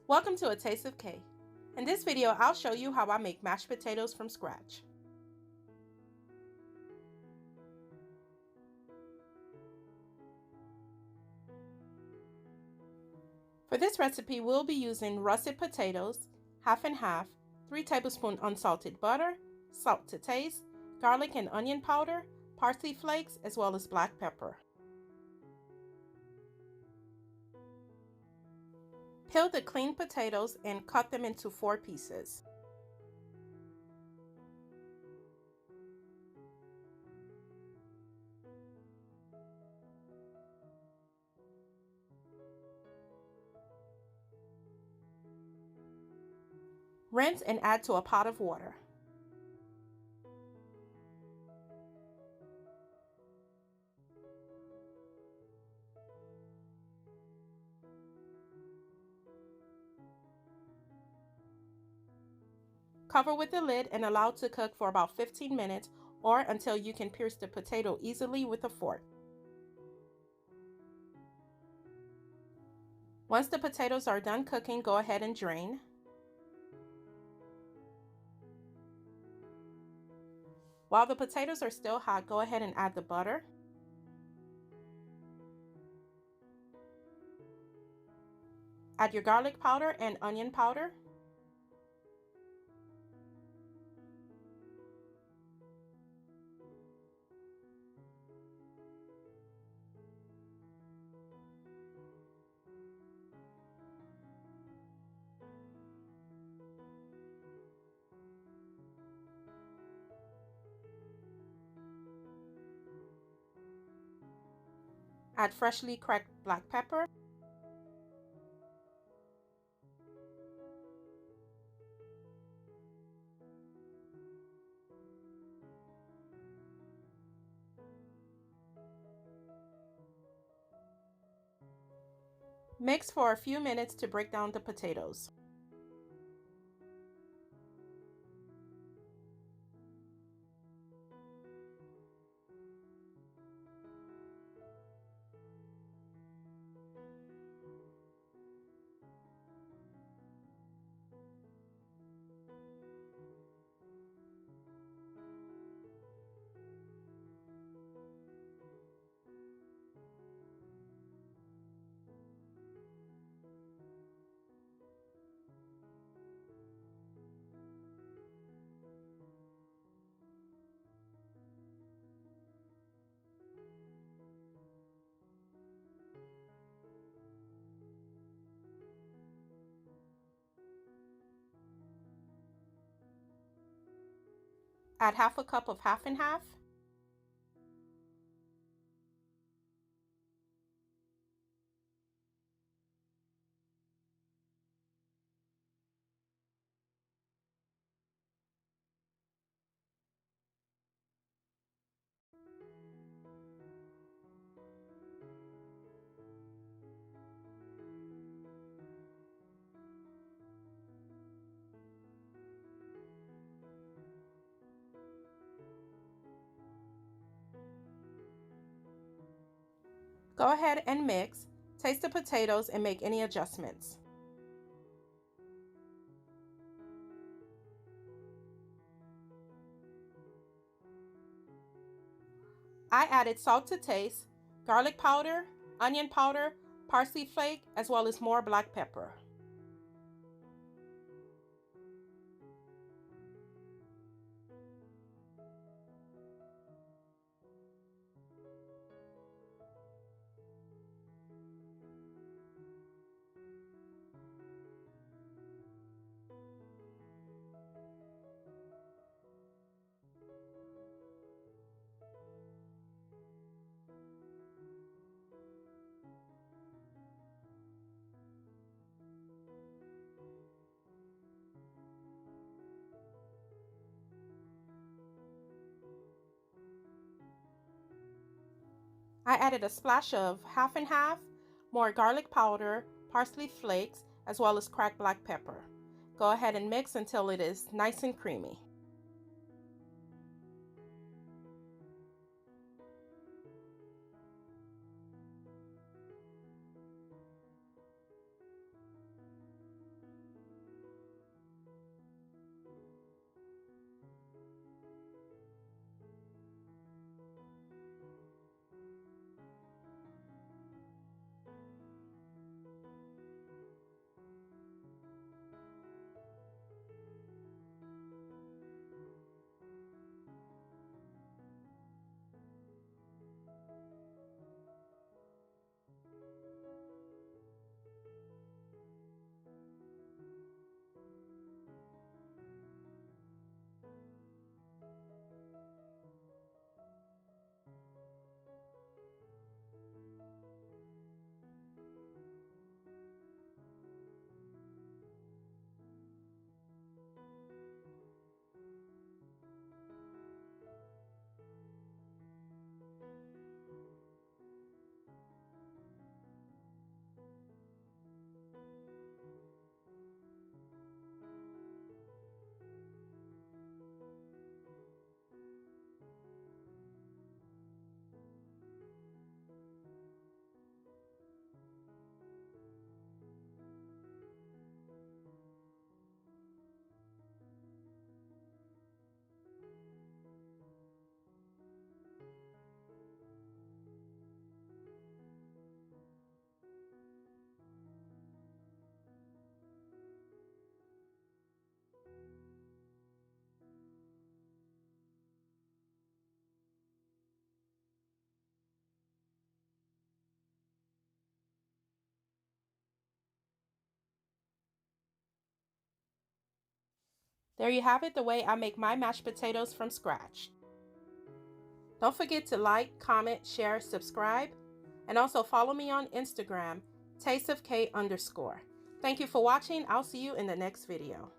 Welcome to A Taste of Kay. In this video, I'll show you how I make mashed potatoes from scratch. For this recipe, we'll be using russet potatoes, half and half, 3 tablespoons unsalted butter, salt to taste, garlic and onion powder, parsley flakes, as well as black pepper. Peel the cleaned potatoes and cut them into 4 pieces. Rinse and add to a pot of water. Cover with the lid and allow to cook for about 15 minutes or until you can pierce the potato easily with a fork. Once the potatoes are done cooking, go ahead and drain. While the potatoes are still hot, go ahead and add the butter. Add your garlic powder and onion powder. Add freshly cracked black pepper. Mix for a few minutes to break down the potatoes. Add half a cup of half and half. Go ahead and mix. Taste the potatoes and make any adjustments. I added salt to taste, garlic powder, onion powder, parsley flake, as well as more black pepper. I added a splash of half and half, more garlic powder, parsley flakes, as well as cracked black pepper. Go ahead and mix until it is nice and creamy. There you have it, the way I make my mashed potatoes from scratch. Don't forget to like, comment, share, subscribe, and also follow me on Instagram, tasteofk_. Thank you for watching. I'll see you in the next video.